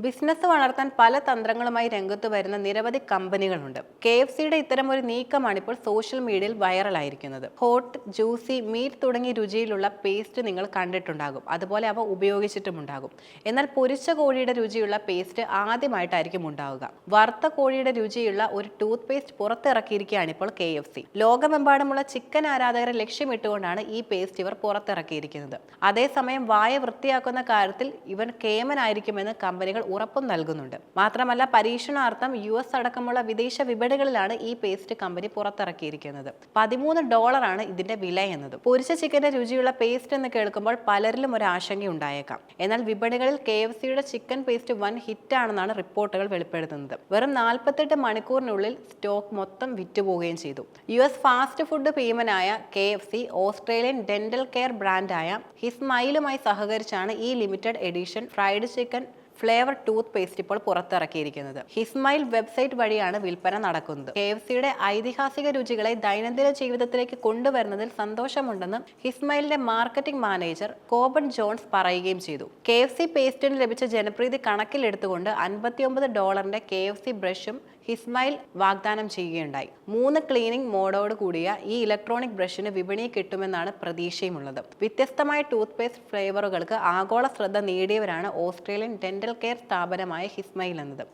Business വളർത്താൻ പല തന്ത്രങ്ങളുമായി രംഗത്ത് വരുന്ന നിരവധി കമ്പനികളുണ്ട്. KFCയുടെ ഇത്തരം ഒരു നീക്കമാണ് ഇപ്പോൾ സോഷ്യൽ മീഡിയയിൽ വൈറലായിരിക്കുന്നത്. ഹോട്ട്, ജ്യൂസി, മീറ്റ് തുടങ്ങിയ രുചിയിലുള്ള പേസ്റ്റ് നിങ്ങൾ കണ്ടിട്ടുണ്ടാകും, അതുപോലെ അവ ഉപയോഗിച്ചിട്ടുമുണ്ടാകും. എന്നാൽ പൊരിച്ച കോഴിയുടെ രുചിയുള്ള പേസ്റ്റ് ആദ്യമായിട്ടായിരിക്കും ഉണ്ടാവുക. വറുത്ത കോഴിയുടെ രുചിയുള്ള ഒരു ടൂത്ത് പേസ്റ്റ് പുറത്തിറക്കിയിരിക്കുകയാണ് ഇപ്പോൾ KFC. ലോകമെമ്പാടുമുള്ള ചിക്കൻ ആരാധകരെ ലക്ഷ്യമിട്ടുകൊണ്ടാണ് ഈ പേസ്റ്റ് ഇവർ പുറത്തിറക്കിയിരിക്കുന്നത്. അതേസമയം വായ വൃത്തിയാക്കുന്ന കാര്യത്തിൽ ഇവൻ കേമനായിരിക്കുമെന്ന് കമ്പനികൾ ഉറപ്പും നൽകുന്നുണ്ട്. മാത്രമല്ല, പരീക്ഷണാർത്ഥം US അടക്കമുള്ള വിദേശ വിപണികളിലാണ് ഈ പേസ്റ്റ് കമ്പനി പുറത്തിറക്കിയിരിക്കുന്നത്. $13 ഇതിന്റെ വില എന്നത്. പൊരിച്ച ചിക്കന്റെ രുചിയുള്ള പേസ്റ്റ് എന്ന് കേൾക്കുമ്പോൾ പലരിലും ഒരു ആശങ്ക ഉണ്ടായേക്കാം. എന്നാൽ വിപണികളിൽ KFCയുടെ ചിക്കൻ പേസ്റ്റ് വൻ ഹിറ്റാണെന്നാണ് റിപ്പോർട്ടുകൾ വെളിപ്പെടുത്തുന്നത്. വെറും 48 മണിക്കൂറിനുള്ളിൽ സ്റ്റോക്ക് മൊത്തം വിറ്റുപോവുകയും ചെയ്തു. US ഫാസ്റ്റ് ഫുഡ് ഭീമനായ KFC ഓസ്ട്രേലിയൻ ഡെന്റൽ കെയർ ബ്രാൻഡായ ഹിസ്മൈലുമായി സഹകരിച്ചാണ് ഈ limited edition fried chicken flavour toothpaste ഇപ്പോൾ പുറത്തിറക്കിയിരിക്കുന്നത്. ഹിസ്മൈൽ വെബ്സൈറ്റ് വഴിയാണ് വിൽപ്പന നടക്കുന്നത്. KFCയുടെ ഐതിഹാസിക രുചികളെ ദൈനംദിന ജീവിതത്തിലേക്ക് കൊണ്ടുവരുന്നതിൽ സന്തോഷമുണ്ടെന്ന് ഹിസ്മൈലിന്റെ മാർക്കറ്റിംഗ് മാനേജർ കോബൺ ജോൺസ് പറയുകയും ചെയ്തു. KFC പേസ്റ്റിന് ലഭിച്ച ജനപ്രീതി കണക്കിലെടുത്തുകൊണ്ട് $59 KFC ബ്രഷും ഹിസ്മൈൽ വാഗ്ദാനം ചെയ്യുകയുണ്ടായി. 3 ക്ലീനിംഗ് മോഡോട് കൂടിയ ഈ ഇലക്ട്രോണിക് ബ്രഷിന് വിപണിയിൽ കിട്ടുമെന്നാണ് പ്രതീക്ഷയുമുള്ളത്. വ്യത്യസ്തമായ ടൂത്ത് പേസ്റ്റ് ഫ്ലേവറുകൾക്ക് ആഗോള ശ്രദ്ധ നേടിയവരാണ് ഓസ്ട്രേലിയൻ ഡെന്റൽ കെയർ സ്ഥാപനമായ ഹിസ്മൈൽ എന്നത്.